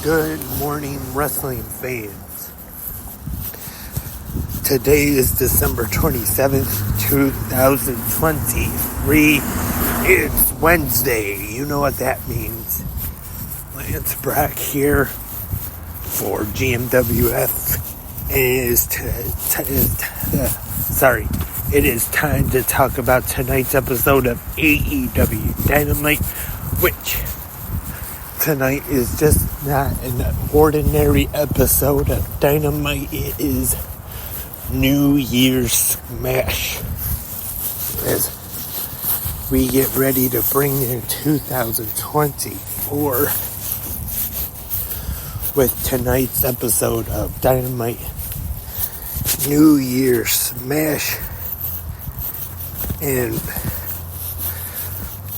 Good morning, wrestling fans. Today is December 27th, 2023. It's Wednesday. You know what that means. Lance Brock here for GMWF. It is time to talk about tonight's episode of AEW Dynamite, which tonight is just not an ordinary episode of Dynamite. It is New Year's Smash. As we get ready to bring in 2024 with tonight's episode of Dynamite New Year's Smash. And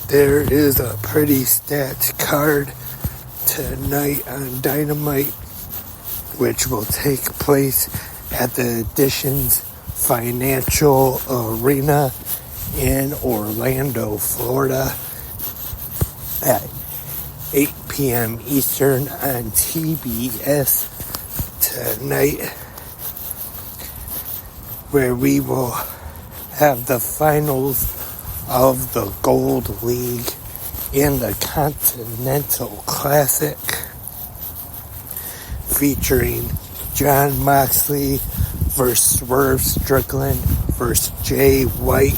there is a pretty stacked card tonight on Dynamite, which will take place at the Additions Financial Arena in Orlando, Florida at 8 p.m. Eastern on TBS tonight, where we will have the finals of the Gold League in the Continental Classic, featuring Jon Moxley versus Swerve Strickland versus Jay White.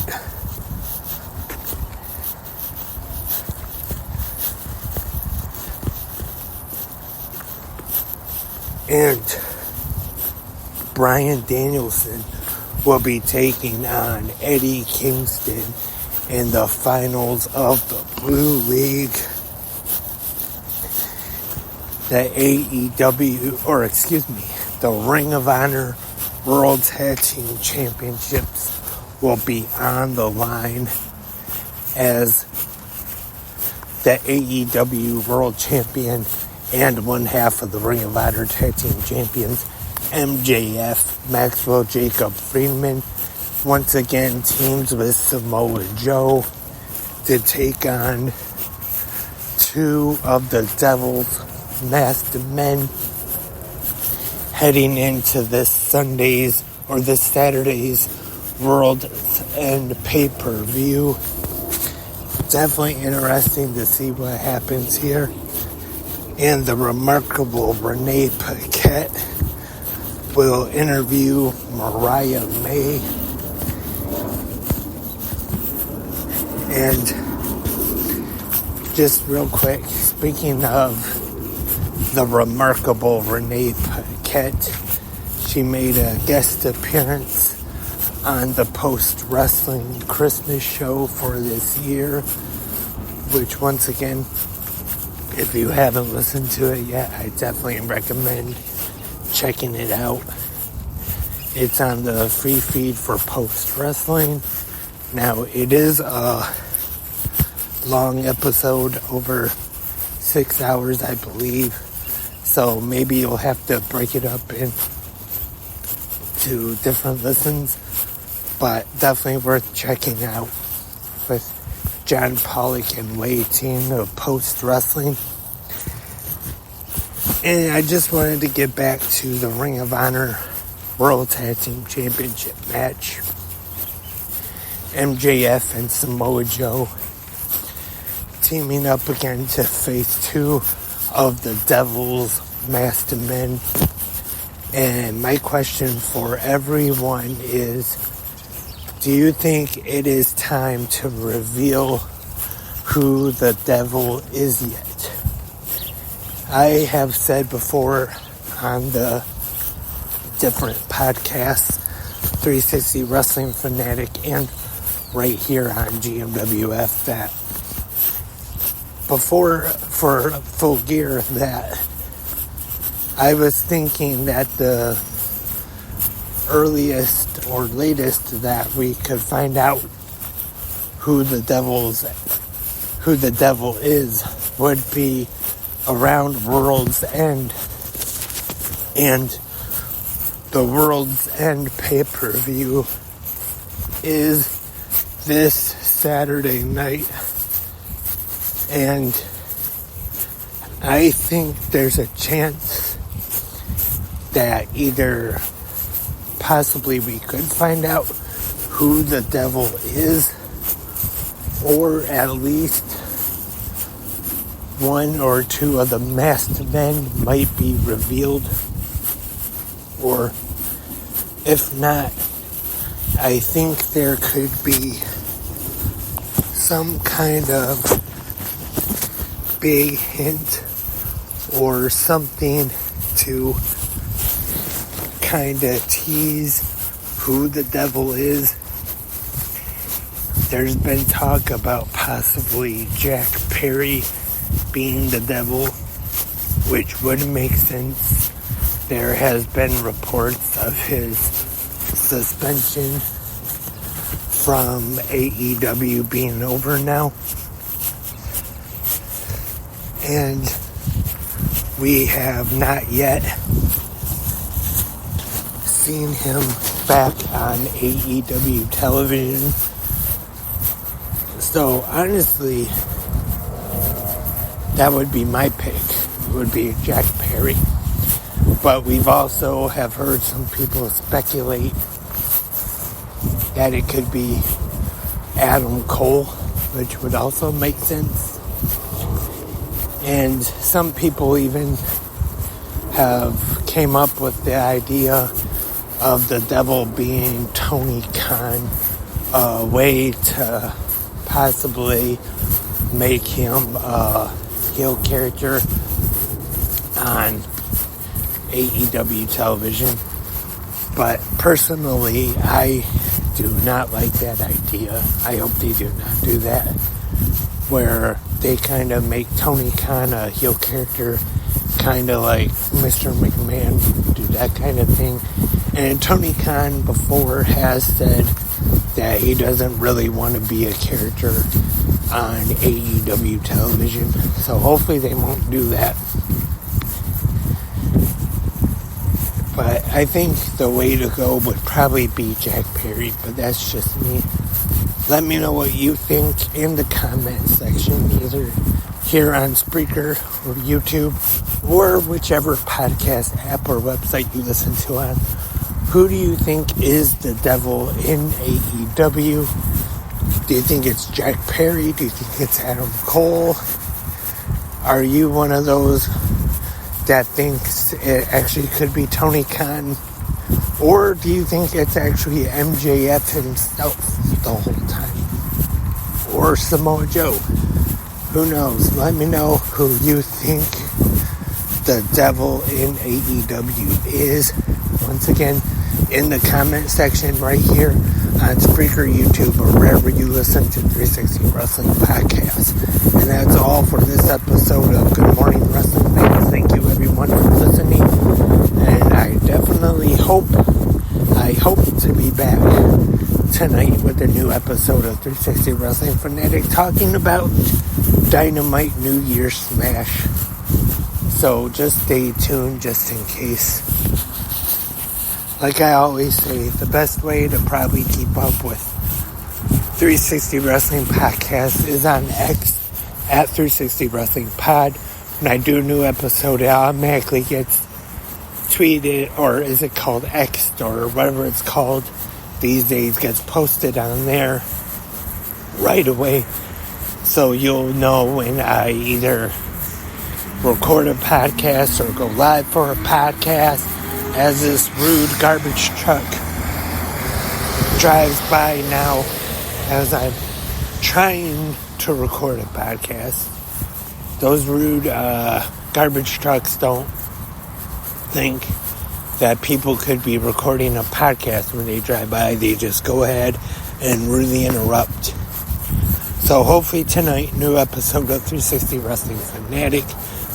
And Bryan Danielson will be taking on Eddie Kingston in the finals of the Blue League. The the Ring of Honor World Tag Team Championships will be on the line, as the AEW World Champion and one half of the Ring of Honor Tag Team Champions, MJF, Maxwell Jacob Friedman, once again teams with Samoa Joe to take on two of the Devil's masked men heading into this Saturday's World's End pay-per-view. Definitely interesting to see what happens here. And the remarkable Renee Paquette will interview Mariah May. And just real quick, speaking of the remarkable Renee Paquette, she made a guest appearance on the post-wrestling Christmas show for this year, which once again, if you haven't listened to it yet, I definitely recommend checking it out. It's on the free feed for post-wrestling. Now, it is a long episode, over 6 hours, I believe. So maybe you'll have to break it up into different listens. But definitely worth checking out with John Pollock and Wai Ting of post-wrestling. And I just wanted to get back to the Ring of Honor World Tag Team Championship match. MJF and Samoa Joe teaming up again to face two of the Devil's masked men. And my question for everyone is, do you think it is time to reveal who the Devil is yet? I have said before on the different podcasts, 360 Wrestling Fanatic and right here on GMWF, that before, for Full Gear, that I was thinking that the earliest or latest that we could find out who the devil is would be around World's End. And the World's End pay-per-view is this Saturday night. And I think there's a chance that either possibly we could find out who the devil is, or at least one or two of the masked men might be revealed, or if not, I think there could be some kind of big hint or something to kind of tease who the devil is. There's been talk about possibly Jack Perry being the devil, which would make sense. There has been reports of his suspension from AEW being over now. And we have not yet seen him back on AEW television. So honestly, that would be my pick. It would be Jack Perry. But we've also have heard some people speculate that it could be Adam Cole, which would also make sense. And some people even have came up with the idea of the devil being Tony Khan, a way to possibly make him a heel character on AEW television. But personally, I do not like that idea. I hope they do not do that, where they kind of make Tony Khan a heel character, kind of like Mr. McMahon, do that kind of thing. And Tony Khan before has said that he doesn't really want to be a character on AEW television. So hopefully they won't do that. But I think the way to go would probably be Jack Perry, but that's just me. Let me know what you think in the comment section, either here on Spreaker or YouTube, or whichever podcast app or website you listen to on. Who do you think is the devil in AEW? Do you think it's Jack Perry? Do you think it's Adam Cole? Are you one of those that thinks it actually could be Tony Khan? Or do you think it's actually MJF himself the whole time? Or Samoa Joe? Who knows? Let me know who you think the devil in AEW is. Once again, in the comment section right here on Spreaker, YouTube, or wherever you listen to 360 Wrestling Podcast. And that's all for this episode of Good Morning Wrestling Fans. Thank you everyone for listening. And I definitely hope to be back tonight with a new episode of 360 Wrestling Fanatic talking about Dynamite New Year Smash. So just stay tuned just in case. Like I always say, the best way to probably keep up with 360 Wrestling Podcast is on X at 360 Wrestling Pod. When I do a new episode, it automatically gets tweeted, or is it called X'd, or whatever it's called these days, gets posted on there right away. So you'll know when I either record a podcast or go live for a podcast. As this rude garbage truck drives by now as I'm trying to record a podcast. Those rude garbage trucks don't think that people could be recording a podcast when they drive by. They just go ahead and really interrupt. So hopefully tonight, new episode of 360 Wrestling Fanatic,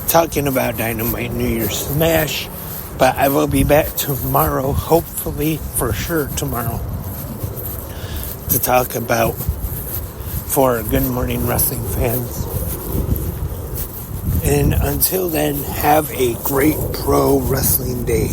talking about Dynamite New Year Smash. But I will be back tomorrow, hopefully, for sure tomorrow, to talk about for Good Morning Wrestling Fans. And until then, have a great pro wrestling day.